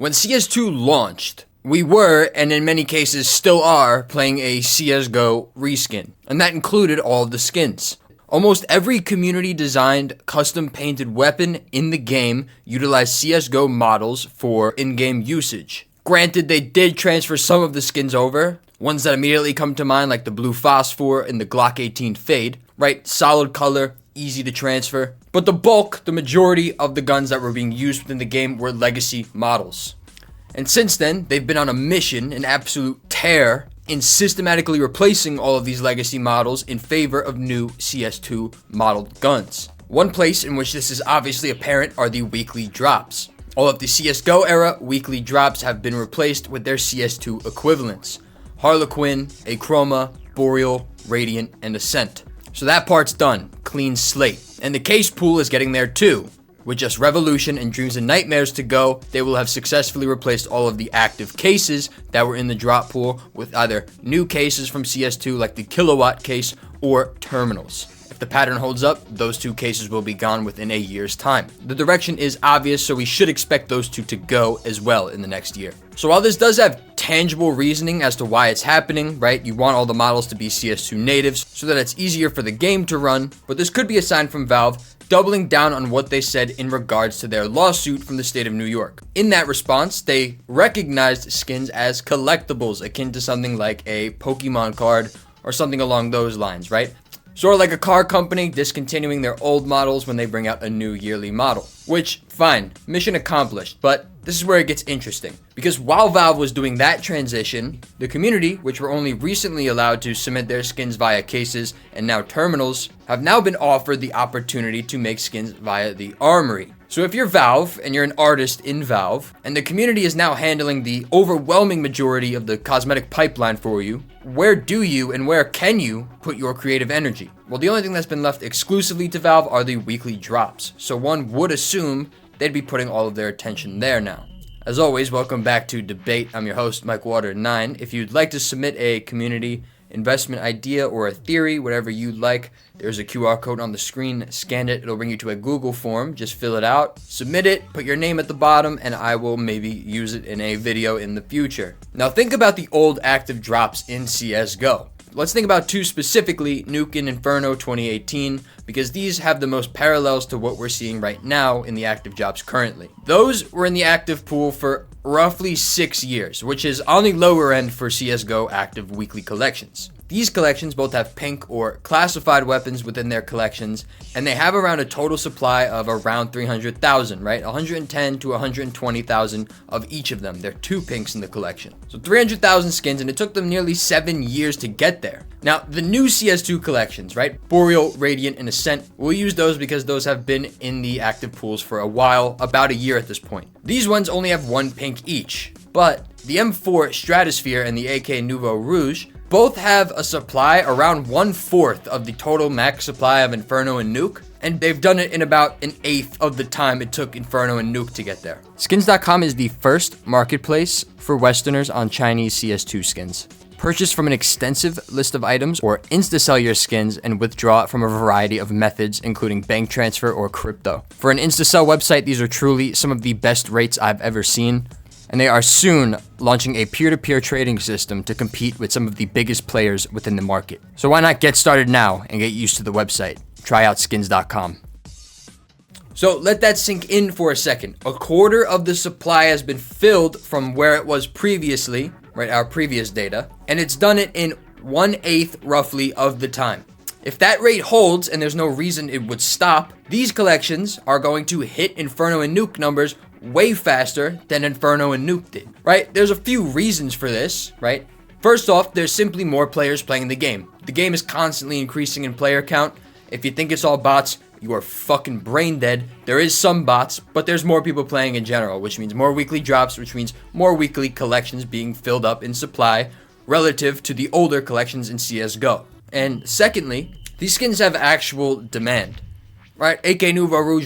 When CS2 launched, we were, and in many cases still are, playing a CSGO reskin, and that included all of the skins. Almost every community-designed, custom-painted weapon in the game utilized CSGO models for in-game usage. Granted, they did transfer some of the skins over. Ones that immediately come to mind, like the blue phosphor and the Glock 18 Fade, right? Solid color, easy to transfer. But the majority of the guns that were being used within the game were legacy models. And since then, they've been on a mission, an absolute tear, in systematically replacing all of these legacy models in favor of new CS2 modeled guns. One place in which this is obviously apparent are the weekly drops. All of the CSGO-era weekly drops have been replaced with their CS2 equivalents. Harlequin, Achroma, Boreal, Radiant, and Ascent. So that part's done. Clean slate. And the case pool is getting there too. With just Revolution and Dreams and Nightmares to go, they will have successfully replaced all of the active cases that were in the drop pool with either new cases from CS2 like the Kilowatt case or terminals. If the pattern holds up, those two cases will be gone within a year's time. The direction is obvious, so we should expect those two to go as well in the next year. So while this does have tangible reasoning as to why it's happening, right? You want all the models to be CS2 natives so that it's easier for the game to run, but this could be a sign from Valve doubling down on what they said in regards to their lawsuit from the state of New York. In that response, they recognized skins as collectibles, akin to something like a Pokemon card or something along those lines, right? Sort of like a car company discontinuing their old models when they bring out a new yearly model. Which, fine, mission accomplished, but this is where it gets interesting. Because while Valve was doing that transition, the community, which were only recently allowed to submit their skins via cases and now terminals, have now been offered the opportunity to make skins via the armory. So if you're Valve and you're an artist in Valve, and the community is now handling the overwhelming majority of the cosmetic pipeline for you, where do you and where can you put your creative energy? Well, the only thing that's been left exclusively to Valve are the weekly drops. So one would assume they'd be putting all of their attention there now. As always, welcome back to Debate. I'm your host, Mike Water9. If you'd like to submit a community investment idea or a theory, whatever you'd like, there's a QR code on the screen. Scan it. It'll bring you to a Google form. Just fill it out, submit it, put your name at the bottom, and I will maybe use it in a video in the future. Now think about the old active drops in CSGO. Let's think about two specifically, Nuke and Inferno 2018, because these have the most parallels to what we're seeing right now in the active drops currently. Those were in the active pool for roughly 6 years, which is on the lower end for CSGO active weekly collections. These collections both have pink or classified weapons within their collections, and they have around a total supply of around 300,000, right? 110 to 120,000 of each of them. There are 2 pinks in the collection. So 300,000 skins, and it took them nearly 7 years to get there. Now, the new CS2 collections, right? Boreal, Radiant, and Ascent, we'll use those because those have been in the active pools for a while, about a year at this point. These ones only have 1 pink each, but the M4 Stratosphere and the AK Nouveau Rouge both have a supply around 1/4 of the total max supply of Inferno and Nuke, and they've done it in about 1/8 of the time it took Inferno and Nuke to get there. Skins.com is the first marketplace for Westerners on Chinese CS2 skins. Purchase from an extensive list of items or insta-sell your skins and withdraw it from a variety of methods, including bank transfer or crypto. For an insta-sell website, these are truly some of the best rates I've ever seen. And they are soon launching a peer-to-peer trading system to compete with some of the biggest players within the market. So why not get started now and get used to the website? Try out skins.com. So let that sink in for a second. 1/4 of the supply has been filled from where it was previously, right, our previous data, and it's done it in 1/8 roughly of the time. If that rate holds, and there's no reason it would stop, these collections are going to hit Inferno and Nuke numbers way faster than Inferno and Nuke did, right? There's a few reasons for this, right? First off, there's simply more players playing the game. The game is constantly increasing in player count. If you think it's all bots, you are fucking brain dead. There is some bots, but there's more people playing in general, which means more weekly drops, which means more weekly collections being filled up in supply relative to the older collections in CSGO. And secondly, these skins have actual demand, right? AK Nouveau Rouge.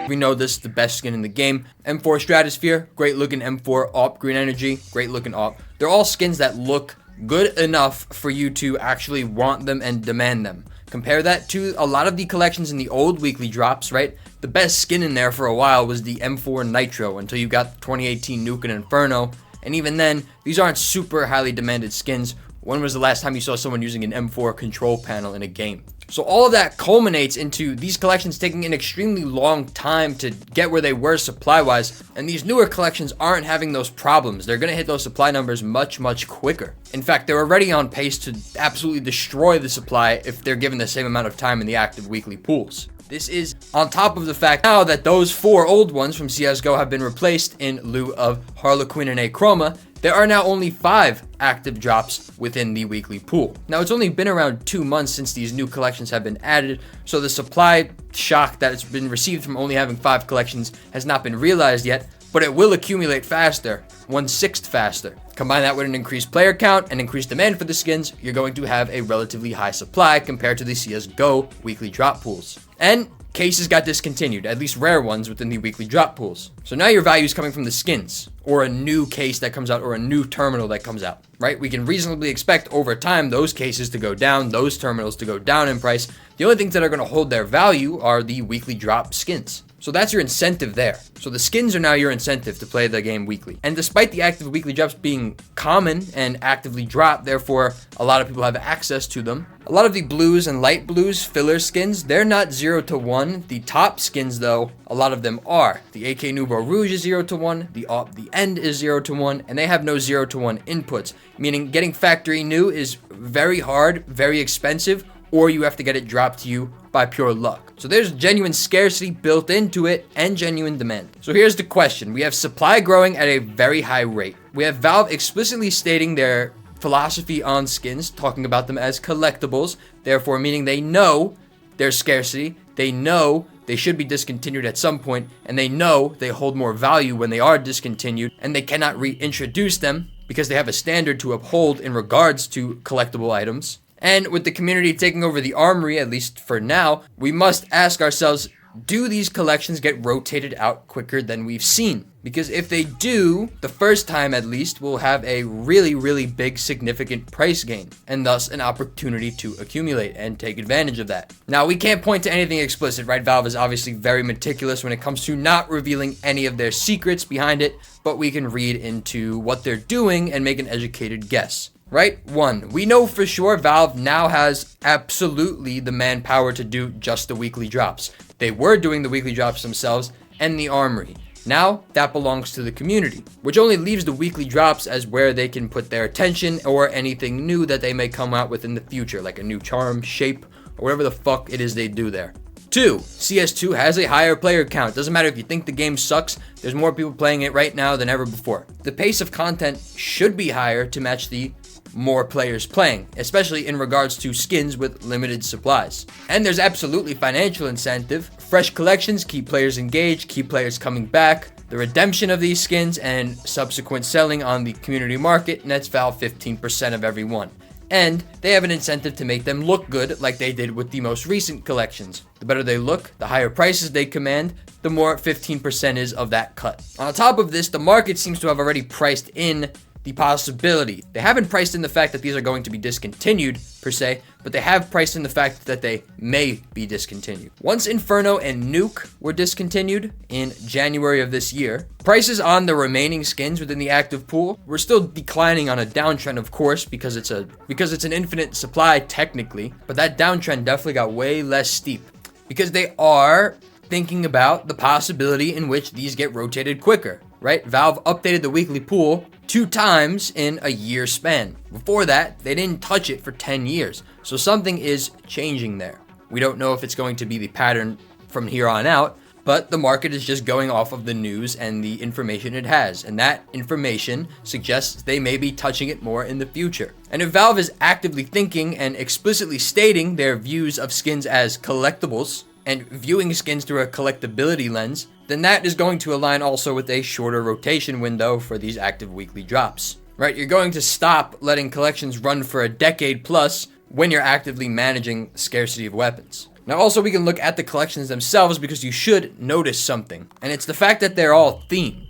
We know this is the best skin in the game. M4 Stratosphere, great looking M4 AWP Green Energy, great looking AWP. They're all skins that look good enough for you to actually want them and demand them. Compare that to a lot of the collections in the old weekly drops, right? The best skin in there for a while was the M4 Nitro until you got the 2018 Nuke and Inferno. And even then, these aren't super highly demanded skins. When was the last time you saw someone using an M4 control panel in a game? So all of that culminates into these collections taking an extremely long time to get where they were supply-wise, and these newer collections aren't having those problems. They're going to hit those supply numbers much, much quicker. In fact, they're already on pace to absolutely destroy the supply if they're given the same amount of time in the active weekly pools. This is on top of the fact now that those 4 old ones from CSGO have been replaced in lieu of Harlequin and Achroma. There are now only 5 active drops within the weekly pool. Now, it's only been around 2 months since these new collections have been added, so the supply shock that has been received from only having 5 collections has not been realized yet, but it will accumulate faster, 1/6 faster. Combine that with an increased player count and increased demand for the skins, you're going to have a relatively high supply compared to the CSGO weekly drop pools. And cases got discontinued, at least rare ones within the weekly drop pools. So now your value is coming from the skins, or a new case that comes out, or a new terminal that comes out, right? We can reasonably expect over time those cases to go down, those terminals to go down in price. The only things that are going to hold their value are the weekly drop skins. So that's your incentive there. So the skins are now your incentive to play the game weekly. And despite the active weekly drops being common and actively dropped, therefore a lot of people have access to them. A lot of the blues and light blues filler skins, they're not 0 to 1. The top skins though, a lot of them are. The AK Nouveau Rouge is 0 to 1, the end is 0 to 1, and they have no 0 to 1 inputs, meaning getting factory new is very hard, very expensive, or you have to get it dropped to you by pure luck. So there's genuine scarcity built into it and genuine demand. So here's the question. We have supply growing at a very high rate. We have Valve explicitly stating their philosophy on skins, talking about them as collectibles, therefore meaning they know there's scarcity, they know they should be discontinued at some point, and they know they hold more value when they are discontinued, and they cannot reintroduce them because they have a standard to uphold in regards to collectible items. And with the community taking over the armory, at least for now, we must ask ourselves, do these collections get rotated out quicker than we've seen? Because if they do, the first time at least, we'll have a really, really big significant price gain, and thus an opportunity to accumulate and take advantage of that. Now, we can't point to anything explicit, right? Valve is obviously very meticulous when it comes to not revealing any of their secrets behind it, but we can read into what they're doing and make an educated guess. Right? 1. We know for sure Valve now has absolutely the manpower to do just the weekly drops. They were doing the weekly drops themselves and the armory. Now, that belongs to the community, which only leaves the weekly drops as where they can put their attention or anything new that they may come out with in the future, like a new charm, shape, or whatever the fuck it is they do there. 2. CS2 has a higher player count. Doesn't matter if you think the game sucks, there's more people playing it right now than ever before. The pace of content should be higher to match the more players playing, especially in regards to skins with limited supplies. And there's absolutely financial incentive. Fresh collections keep players engaged, keep players coming back. The redemption of these skins and subsequent selling on the community market nets Valve 15% of every one. And they have an incentive to make them look good like they did with the most recent collections. The better they look, the higher prices they command, the more 15% is of that cut. On top of this, the market seems to have already priced in the possibility. They haven't priced in the fact that these are going to be discontinued per se, but they have priced in the fact that they may be discontinued. Once Inferno and Nuke were discontinued in January of this year, prices on the remaining skins within the active pool were still declining on a downtrend, of course, because it's an infinite supply technically, but that downtrend definitely got way less steep because they are thinking about the possibility in which these get rotated quicker, right? Valve updated the weekly pool 2 times in a year span. Before that, they didn't touch it for 10 years. So something is changing there. We don't know if it's going to be the pattern from here on out, but the market is just going off of the news and the information it has. And that information suggests they may be touching it more in the future. And if Valve is actively thinking and explicitly stating their views of skins as collectibles, and viewing skins through a collectability lens, then that is going to align also with a shorter rotation window for these active weekly drops. Right? You're going to stop letting collections run for a decade plus when you're actively managing scarcity of weapons. Now also we can look at the collections themselves because you should notice something, and it's the fact that they're all themed.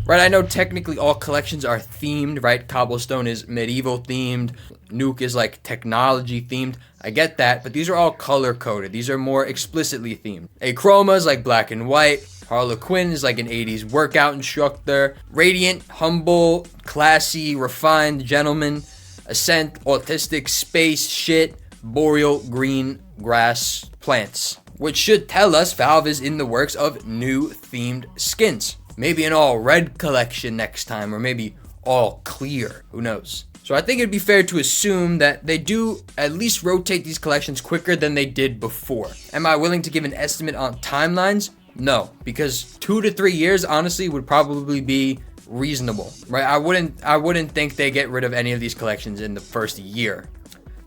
Right, I know technically all collections are themed, right? Cobblestone is medieval themed, Nuke is like technology themed. I get that, but these are all color coded. These are more explicitly themed. Achroma is like black and white. Harlequin is like an 80s workout instructor. Radiant, humble, classy, refined gentleman. Ascent, autistic, space shit. Boreal, green, grass, plants. Which should tell us Valve is in the works of new themed skins. Maybe an all red collection next time, or maybe all clear. Who knows? So I think it'd be fair to assume that they do at least rotate these collections quicker than they did before. Am I willing to give an estimate on timelines? No, because 2 to 3 years honestly would probably be reasonable, right? I wouldn't think they get rid of any of these collections in the first year.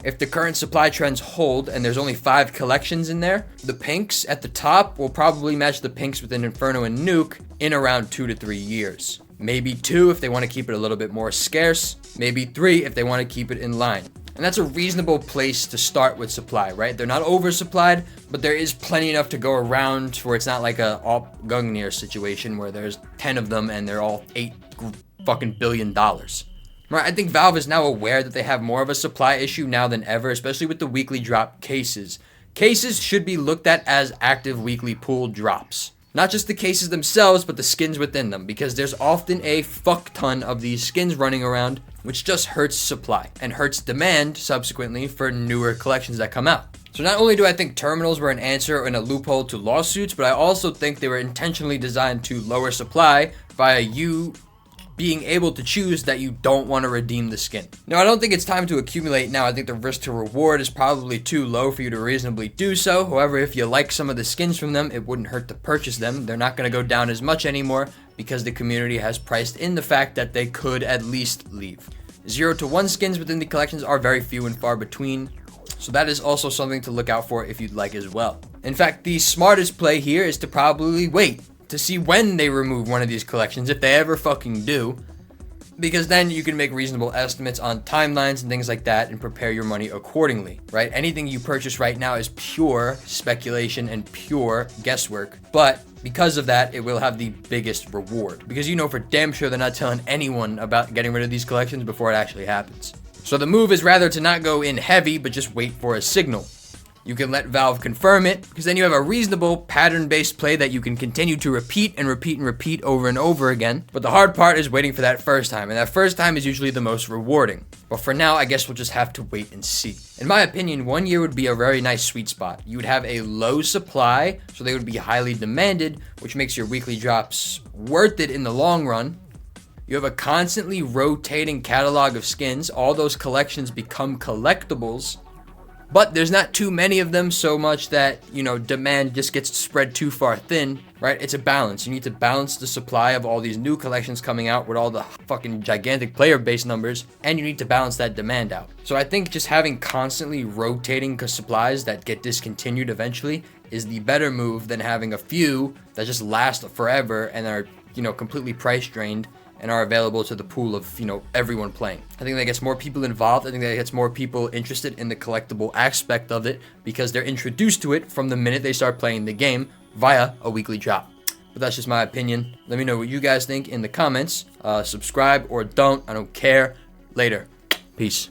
If the current supply trends hold and there's only 5 collections in there, the pinks at the top will probably match the pinks within Inferno and Nuke in around 2 to 3 years. Maybe 2 if they want to keep it a little bit more scarce. Maybe 3 if they want to keep it in line. And that's a reasonable place to start with supply, right? They're not oversupplied, but there is plenty enough to go around where it's not like a Alp Gungnir situation where there's 10 of them and they're all $8 fucking billion. Right, I think Valve is now aware that they have more of a supply issue now than ever, especially with the weekly drop cases. Cases should be looked at as active weekly pool drops. Not just the cases themselves, but the skins within them, because there's often a fuck ton of these skins running around, which just hurts supply, and hurts demand, subsequently, for newer collections that come out. So not only do I think terminals were an answer and a loophole to lawsuits, but I also think they were intentionally designed to lower supply via you being able to choose that you don't want to redeem the skin. Now, I don't think it's time to accumulate now. I think the risk to reward is probably too low for you to reasonably do so. However, if you like some of the skins from them, it wouldn't hurt to purchase them. They're not going to go down as much anymore because the community has priced in the fact that they could at least leave. 0 to 1 skins within the collections are very few and far between, so that is also something to look out for if you'd like as well. In fact, the smartest play here is to probably wait to see when they remove one of these collections, if they ever fucking do, because then you can make reasonable estimates on timelines and things like that and prepare your money accordingly, right? Anything you purchase right now is pure speculation and pure guesswork, but because of that, it will have the biggest reward, because you know for damn sure they're not telling anyone about getting rid of these collections before it actually happens. So the move is rather to not go in heavy, but just wait for a signal. You can let Valve confirm it, because then you have a reasonable pattern-based play that you can continue to repeat and repeat and repeat over and over again. But the hard part is waiting for that first time, and that first time is usually the most rewarding. But for now, I guess we'll just have to wait and see. In my opinion, 1 year would be a very nice sweet spot. You would have a low supply, so they would be highly demanded, which makes your weekly drops worth it in the long run. You have a constantly rotating catalog of skins. All those collections become collectibles. But there's not too many of them so much that, you know, demand just gets spread too far thin, right? It's a balance. You need to balance the supply of all these new collections coming out with all the fucking gigantic player base numbers, and you need to balance that demand out. So I think just having constantly rotating supplies that get discontinued eventually is the better move than having a few that just last forever and are, you know, completely price drained and are available to the pool of, you know, everyone playing. I think that gets more people involved. I think that gets more people interested in the collectible aspect of it because they're introduced to it from the minute they start playing the game via a weekly drop. But that's just my opinion. Let me know what you guys think in the comments. Subscribe or don't. I don't care. Later. Peace.